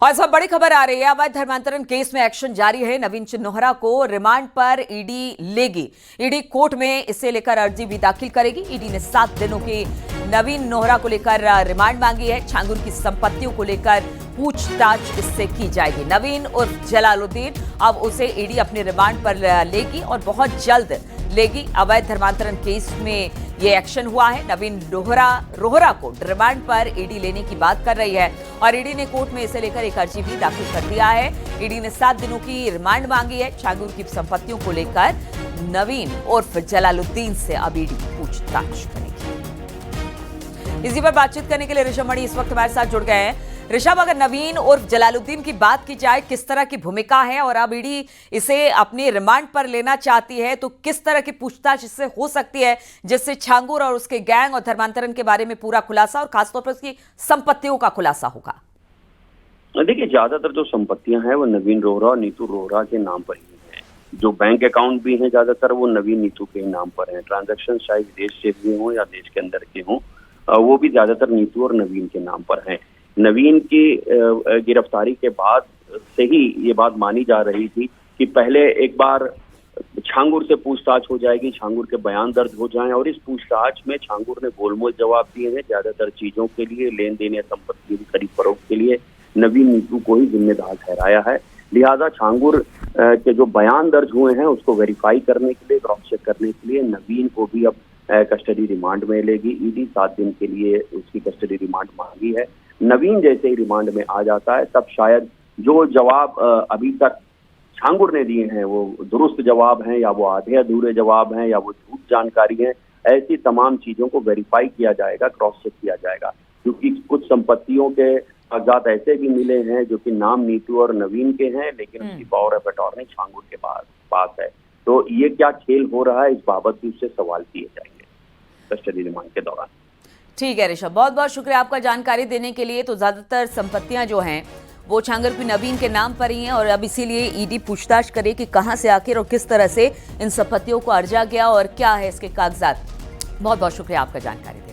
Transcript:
और सब बड़ी खबर आ रही है। अवैध धर्मांतरण केस में एक्शन जारी है। नवीन चिन्नोहरा को रिमांड पर ईडी लेगी। ईडी कोर्ट में इसे लेकर अर्जी भी दाखिल करेगी। ईडी ने 7 दिनों की नवीन नोहरा को लेकर रिमांड मांगी है। छांगुर की संपत्तियों को लेकर पूछताछ इससे की जाएगी। नवीन उर्फ जलालुद्दीन, अब उसे ईडी अपने रिमांड पर लेगी और बहुत जल्द लेगी। अवैध धर्मांतरण केस में ये एक्शन हुआ है। नवीन रोहरा को रिमांड पर ईडी लेने की बात कर रही है और ईडी ने कोर्ट में इसे लेकर एक अर्जी भी दाखिल कर दिया है। ईडी ने 7 दिनों की रिमांड मांगी है। छांगुर की संपत्तियों को लेकर नवीन उर्फ जलालुद्दीन से अब ईडी पूछताछ करेगी। इसी पर बातचीत करने के लिए ऋषभ मणि इस वक्त हमारे साथ जुड़ गए हैं। ऋषभ, अगर नवीन उर्फ जलालुद्दीन की बात की जाए, किस तरह की भूमिका है और अब ईडी इसे अपनी रिमांड पर लेना चाहती है, तो किस तरह की पूछताछ इससे हो सकती है जिससे छांगुर और उसके गैंग और धर्मांतरण के बारे में पूरा खुलासा और खासतौर पर उसकी संपत्तियों का खुलासा होगा? देखिए, ज्यादातर जो संपत्तियां हैं वो नवीन रोहरा और नीतू रोहरा के नाम पर ही हैं। जो बैंक अकाउंट भी हैं ज्यादातर वो नवीन नीतू के नाम पर हैं। ट्रांजैक्शन चाहे विदेश से हुए हों या देश के अंदर के हों, वो भी ज्यादातर नीतू और नवीन के नाम पर हैं। नवीन की गिरफ्तारी के बाद से ही ये बात मानी जा रही थी कि पहले एक बार छांगुर से पूछताछ हो जाएगी, छांगुर के बयान दर्ज हो जाएं और इस पूछताछ में छांगुर ने गोलमोल जवाब दिए हैं। ज्यादातर चीजों के लिए, लेन देन या संपत्ति की खरीद फरोख्त के लिए नवीन नीतू को ही जिम्मेदार ठहराया है। लिहाजा छांगुर के जो बयान दर्ज हुए हैं उसको वेरीफाई करने के लिए, क्रॉस चेक करने के लिए नवीन को भी अब कस्टडी रिमांड में लेगी। ईडी 7 दिन के लिए उसकी कस्टडी रिमांड मांगी है। नवीन जैसे ही रिमांड में आ जाता है तब शायद जो जवाब अभी तक छांगुर ने दिए हैं वो दुरुस्त जवाब हैं या वो आधे अधूरे जवाब हैं या वो झूठ जानकारी है, ऐसी तमाम चीजों को वेरीफाई किया जाएगा, क्रॉस चेक किया जाएगा। क्योंकि कुछ संपत्तियों के कागजात ऐसे भी मिले हैं जो कि नाम नीतू और नवीन के हैं, लेकिन उनकी पावर ऑफ अटॉर्नी छांगुर के पास है। तो ये क्या खेल हो रहा है, इस बाबत भी उससे सवाल किए जाएंगे कस्टडी रिमांड के दौरान। ठीक है ऋषभ, बहुत बहुत शुक्रिया आपका जानकारी देने के लिए। तो ज्यादातर संपत्तियां जो हैं वो छांगुर की नवीन के नाम पर ही हैं और अब इसीलिए ईडी पूछताछ करे कि कहां से आखिर और किस तरह से इन संपत्तियों को अर्जा गया और क्या है इसके कागजात। बहुत बहुत शुक्रिया आपका जानकारी देने के लिए।